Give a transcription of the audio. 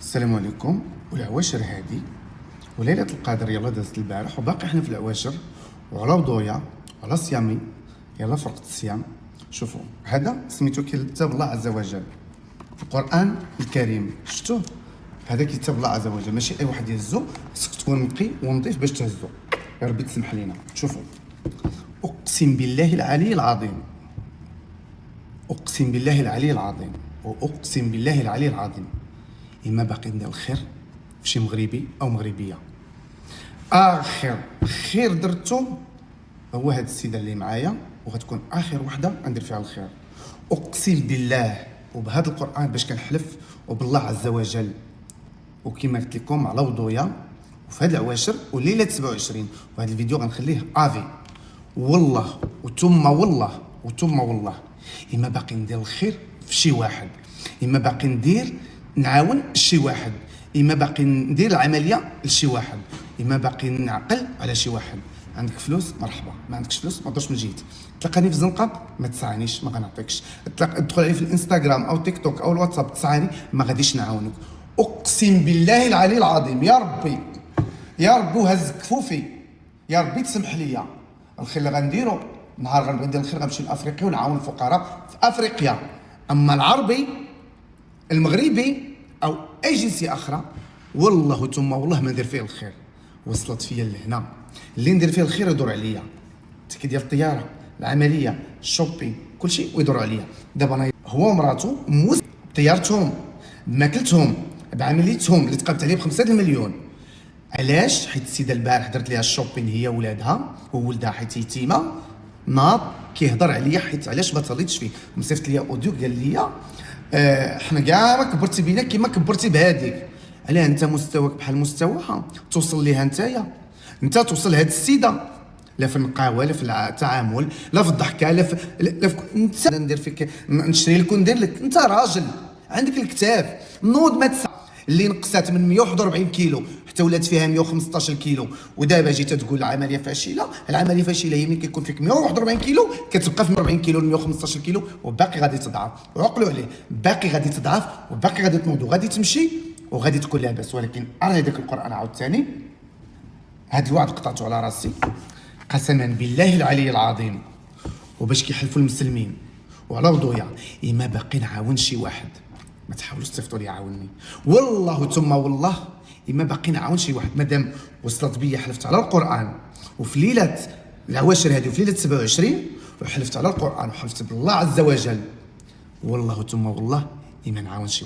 السلام عليكم. والعواشر هادي وليلة القدر يلا دازت البارح وباقي حنا في العواشر وعلى وضويا وعلى صيامي. يلا فرقة الصيام. شوفوا هذا سميتو كتاب الله عز وجل، القرآن الكريم. شفتوه؟ هذا كتاب الله عز وجل، ماشي اي واحد يهزو، خصك تكون نقي ونظيف باش تهزو. يا ربي تسمح لينا. شوفوا، اقسم بالله العلي العظيم، اقسم بالله العلي العظيم، واقسم بالله العلي العظيم إما باقي ندير الخير في شي مغربي او مغربيه. اخر خير درتو هو هاد السيده اللي معايا، وغتكون اخر وحده ندير فيها الخير. اقسم بالله وبهذا القران باش كنحلف وبالله عز وجل، وكما قلت لكم على وضويا وفي هاد العواشر وليله 27. وهذا الفيديو غنخليه افي والله وثم والله اما باقي ندير الخير في شي واحد، اما باقي نعاون شي واحد، اما باقي ندير العمليه لشي واحد، اما باقي نعقل على شي واحد. عندك فلوس مرحبا، ما عندكش فلوس ما تدورش من جهتي. تلقاني في زنقه ما تسعانيش، ما غنعطيكش. تدخل علي في الانستغرام او تيك توك او الواتساب تسعاني، ما غاديش نعاونك. اقسم بالله العلي العظيم. يا ربي يا ربي وهز كفوفي، يا ربي تسمح لي. الخير اللي غنديرو نهار غنبغي ندير الخير غنمشي لافريقيا ونعاون الفقراء في افريقيا. اما العربي المغربي او اي جنسيه اخرى والله ثم والله ما ندير فيه الخير. وصلت فيا لهنا، اللي ندير فيه الخير يدور عليا. التيكي ديال الطياره، العمليه، الشوبينغ، كلشي ويدور عليا. دابا انا هو ومراتو موس بطيارتهم، بماكلتهم، بعمليتهم اللي تقابت عليه ب5 المليون. علاش؟ حيت السيده البارح درت ليها الشوبينغ هي ولادها وولدها، حيت يتيمه. ناض كيهضر عليا حيت علاش ما تريتش فيه. مصيفط ليا اوديو قال لي حنا كاع ما كبرتي بينا كيما كبرتي بهذيك. علاه انت مستواك بحال مستواها توصل ليها نتايا؟ انت توصل لهاد السيده لا في النقاوه لا في التعامل لا في الضحكه لا في انت ندير فيك نشري لك وندير لك. انت راجل عندك الكتاف نوض ما تسع اللي نقصات من 141 كيلو حتى ولات فيها 115 كيلو. ودابا جيت تقول العمليه فاشله. العمليه فاشله هي ملي كيكون فيك 141 كيلو كتبقى في 140 كيلو ل 115 كيلو وباقي غادي تضعف. وعقلوا عليه، باقي غادي تضعف وباقي غادي تنوض وغادي تمشي وغادي تكون لاباس. ولكن راه هذاك القران عاوتاني هاد الوعد قطعته على راسي قسما بالله العلي العظيم. وباش كيحلفوا المسلمين وعلى وضويا اما باقي نعاون شي واحد، ما تحاولوش تصيفطوا لي عاوني. والله ثم والله اما باقي نعاون شي واحد. مادام وصلت بيا حلفت على القران وفي ليله العواشر هذه وفي ليله 27 وحلفت على القران وحلفت بالله عز وجل، والله ثم والله اما نعاون شي واحد.